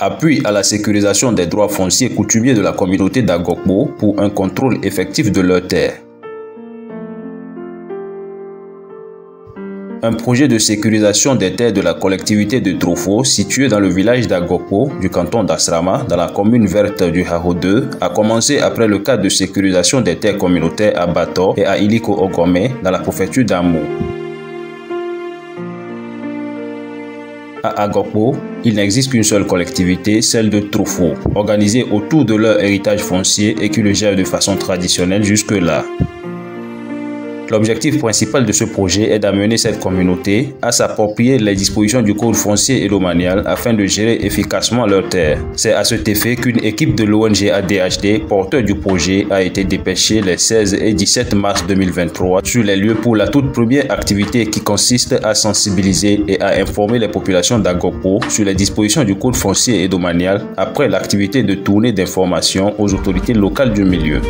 appui à la sécurisation des droits fonciers coutumiers de la communauté d'Agokpo pour un contrôle effectif de leurs terres. Un projet de sécurisation des terres de la collectivité de Trofo, situé dans le village d'Agokpo, du canton d'Asrama, dans la commune verte du Haro 2, a commencé après le cadre de sécurisation des terres communautaires à Bato et à Iliko Ogome, dans la préfecture d'Amou. À Agokpo, il n'existe qu'une seule collectivité, celle de Trofo, organisée autour de leur héritage foncier et qui le gère de façon traditionnelle jusque-là. L'objectif principal de ce projet est d'amener cette communauté à s'approprier les dispositions du code foncier et domanial afin de gérer efficacement leurs terres. C'est à cet effet qu'une équipe de l'ONG ADHD, porteur du projet, a été dépêchée les 16 et 17 mars 2023 sur les lieux pour la toute première activité qui consiste à sensibiliser et à informer les populations d'Agokpo sur les dispositions du code foncier et domanial après l'activité de tournée d'information aux autorités locales du milieu.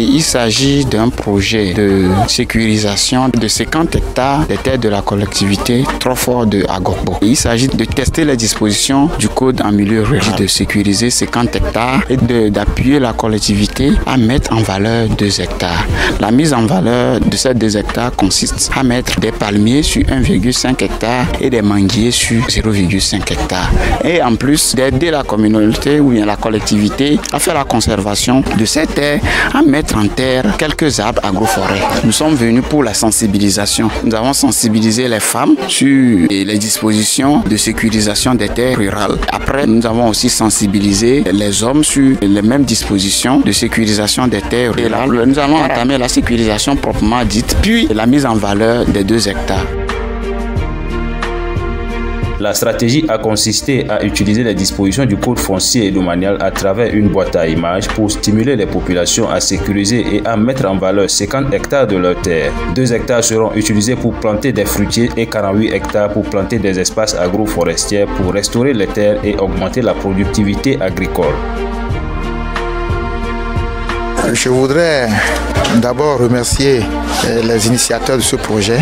Il s'agit d'un projet de sécurisation de 50 hectares des terres de la collectivité Trofo de Agokpo. Il s'agit de tester les dispositions du code en milieu rural, de sécuriser 50 hectares et d'appuyer la collectivité à mettre en valeur 2 hectares. La mise en valeur de ces 2 hectares consiste à mettre des palmiers sur 1,5 hectare et des manguiers sur 0,5 hectare. Et en plus d'aider la communauté ou bien la collectivité à faire la conservation de ces terres, à mettre en terre quelques arbres agroforêts. Nous sommes venus pour la sensibilisation. Nous avons sensibilisé les femmes sur les dispositions de sécurisation des terres rurales. Après, nous avons aussi sensibilisé les hommes sur les mêmes dispositions de sécurisation des terres rurales. Nous allons entamer la sécurisation proprement dite, puis la mise en valeur des 2 hectares. La stratégie a consisté à utiliser les dispositions du code foncier et domanial à travers une boîte à images pour stimuler les populations à sécuriser et à mettre en valeur 50 hectares de leurs terres. 2 hectares seront utilisés pour planter des fruitiers et 48 hectares pour planter des espaces agroforestiers pour restaurer les terres et augmenter la productivité agricole. Je voudrais d'abord remercier les initiateurs de ce projet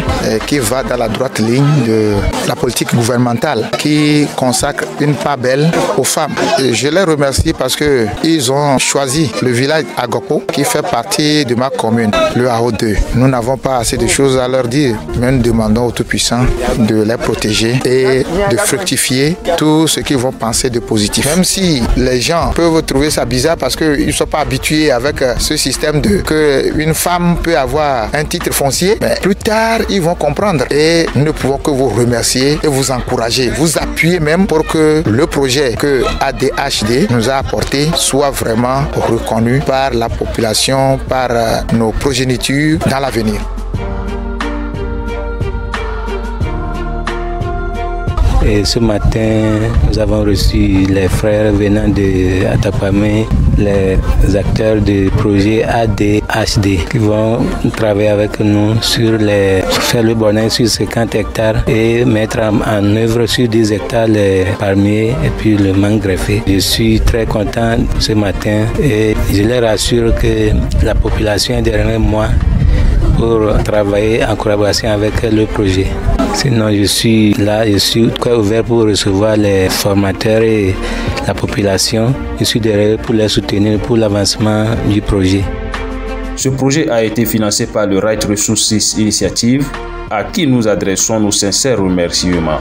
qui va dans la droite ligne de la politique gouvernementale qui consacre une part belle aux femmes. Et je les remercie parce qu'ils ont choisi le village Agokpo qui fait partie de ma commune, le Haro 2. Nous n'avons pas assez de choses à leur dire, mais nous demandons au Tout-Puissant de les protéger et de fructifier tout ce qu'ils vont penser de positif. Même si les gens peuvent trouver ça bizarre parce qu'ils ne sont pas habitués avec ce système de qu'une femme peut avoir un titre foncier, mais plus tard ils vont comprendre et nous ne pouvons que vous remercier et vous encourager, vous appuyer même pour que le projet que ADHD nous a apporté soit vraiment reconnu par la population, par nos progénitures dans l'avenir. Et ce matin, nous avons reçu les frères venant de Atapamé, les acteurs du projet ADHD qui vont travailler avec nous sur faire le bornage sur 50 hectares et mettre en œuvre sur 10 hectares les palmiers et puis le mangue greffé. Je suis très content ce matin et je leur assure que la population est derrière moi pour travailler en collaboration avec le projet. Sinon, je suis là, je suis très ouvert pour recevoir les formateurs et la population. Je suis derrière pour les soutenir pour l'avancement du projet. Ce projet a été financé par le Right Resources Initiative, à qui nous adressons nos sincères remerciements.